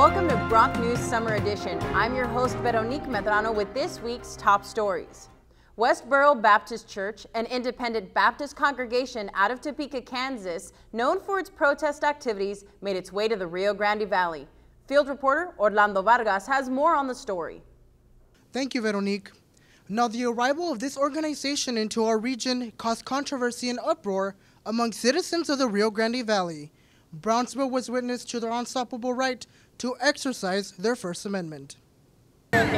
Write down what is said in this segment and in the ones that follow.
Welcome to Bronc News Summer Edition. I'm your host, Veronique Medrano, with this week's top stories. Westboro Baptist Church, an independent Baptist congregation out of Topeka, Kansas, known for its protest activities, made its way to the Rio Grande Valley. Field reporter Orlando Vargas has more on the story. Thank you, Veronique. Now, the arrival of this organization into our region caused controversy and uproar among citizens of the Rio Grande Valley. Brownsville was witness to their unstoppable right to exercise their First Amendment. All you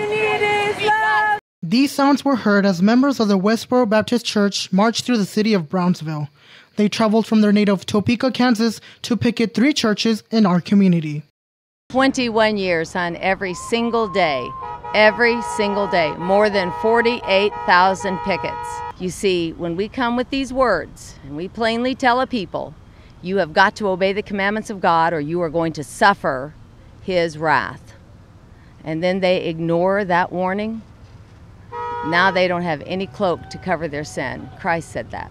need is love. These sounds were heard as members of the Westboro Baptist Church marched through the city of Brownsville. They traveled from their native Topeka, Kansas, to picket 3 churches in our community. 21 years, son, every single day, more than 48,000 pickets. You see, when we come with these words, and we plainly tell a people, you have got to obey the commandments of God or you are going to suffer His wrath. And then they ignore that warning. Now they don't have any cloak to cover their sin. Christ said that.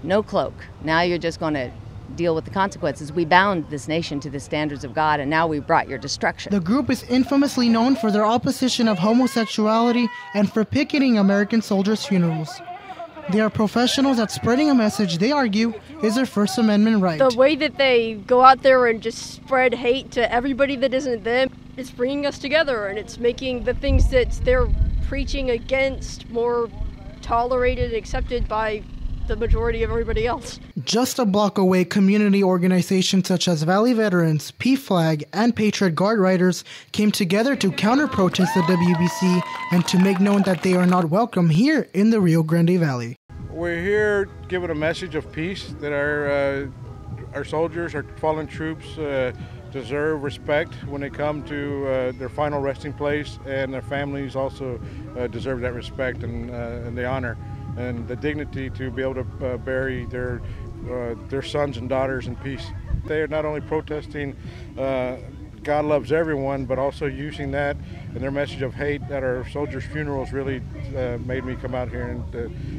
No cloak. Now you're just going to deal with the consequences. We bound this nation to the standards of God, and now we've brought your destruction. The group is infamously known for their opposition of homosexuality and for picketing American soldiers' funerals. They are professionals at spreading a message they argue is their First Amendment right. The way that they go out there and just spread hate to everybody that isn't them, it's bringing us together, and it's making the things that they're preaching against more tolerated and accepted by the majority of everybody else. Just a block away, community organizations such as Valley Veterans, PFLAG, and Patriot Guard Riders came together to counter-protest the WBC and to make known that they are not welcome here in the Rio Grande Valley. We're here giving a message of peace that our soldiers, our fallen troops, deserve respect when they come to their final resting place, and their families also deserve that respect and the honor and the dignity to be able to bury their sons and daughters in peace. They are not only protesting God loves everyone, but also using that and their message of hate at our soldiers' funerals really made me come out here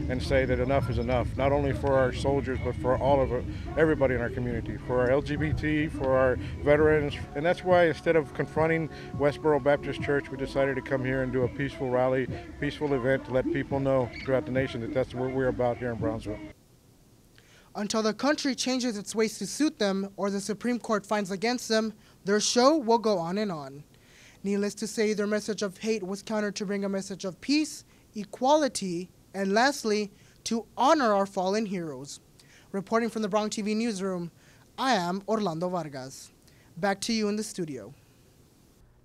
and say that enough is enough, not only for our soldiers, but for all of everybody in our community, for our LGBT, for our veterans. And that's why instead of confronting Westboro Baptist Church, we decided to come here and do a peaceful rally, peaceful event to let people know throughout the nation that that's what we're about here in Brownsville. Until the country changes its ways to suit them or the Supreme Court finds against them, their show will go on and on. Needless to say, their message of hate was countered to bring a message of peace, equality, and lastly, to honor our fallen heroes. Reporting from the Bronc TV newsroom, I am Orlando Vargas. Back to you in the studio.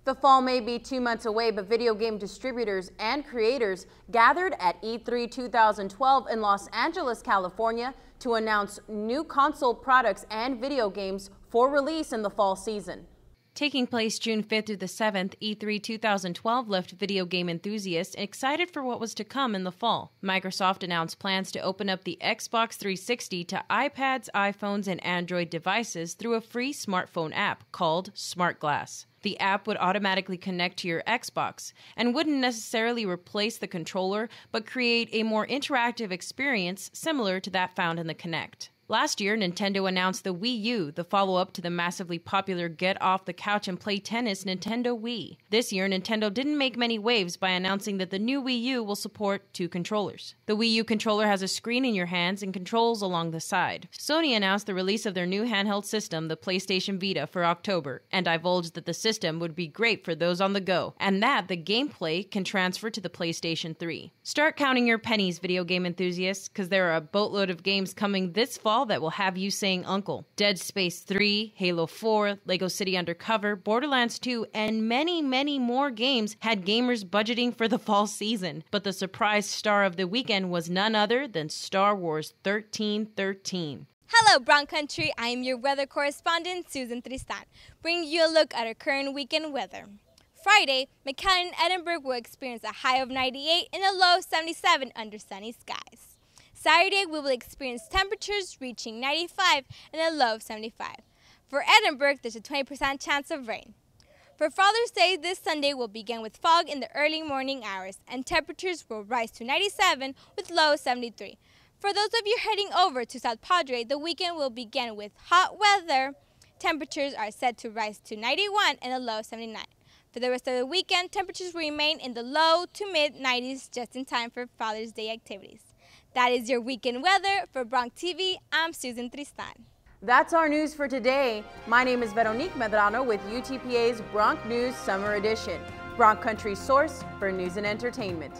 The fall may be 2 months away, but video game distributors and creators gathered at E3 2012 in Los Angeles, California to announce new console products and video games for release in the fall season. Taking place June 5th through the 7th, E3 2012 left video game enthusiasts excited for what was to come in the fall. Microsoft announced plans to open up the Xbox 360 to iPads, iPhones, and Android devices through a free smartphone app called Smart Glass. The app would automatically connect to your Xbox and wouldn't necessarily replace the controller, but create a more interactive experience similar to that found in the Kinect. Last year, Nintendo announced the Wii U, the follow-up to the massively popular get-off-the-couch-and-play tennis Nintendo Wii. This year, Nintendo didn't make many waves by announcing that the new Wii U will support 2 controllers. The Wii U controller has a screen in your hands and controls along the side. Sony announced the release of their new handheld system, the PlayStation Vita, for October, and divulged that the system would be great for those on the go, and that the gameplay can transfer to the PlayStation 3. Start counting your pennies, video game enthusiasts, because there are a boatload of games coming this fall that will have you saying uncle. Dead Space 3, Halo 4, Lego City Undercover, Borderlands 2, and many, many more games had gamers budgeting for the fall season. But the surprise star of the weekend was none other than Star Wars 1313. Hello, Bronc Country. I am your weather correspondent, Susan Tristan, bringing you a look at our current weekend weather. Friday, McAllen and Edinburgh will experience a high of 98 and a low of 77 under sunny skies. Saturday, we will experience temperatures reaching 95 and a low of 75. For Edinburgh, there's a 20% chance of rain. For Father's Day, this Sunday will begin with fog in the early morning hours, and temperatures will rise to 97 with low 73. For those of you heading over to South Padre, the weekend will begin with hot weather. Temperatures are set to rise to 91 and a low of 79. For the rest of the weekend, temperatures will remain in the low to mid 90s just in time for Father's Day activities. That is your weekend weather. For Bronc TV, I'm Susan Tristan. That's our news for today. My name is Veronique Medrano with UTPA's Bronc News Summer Edition, Bronc Country's source for news and entertainment.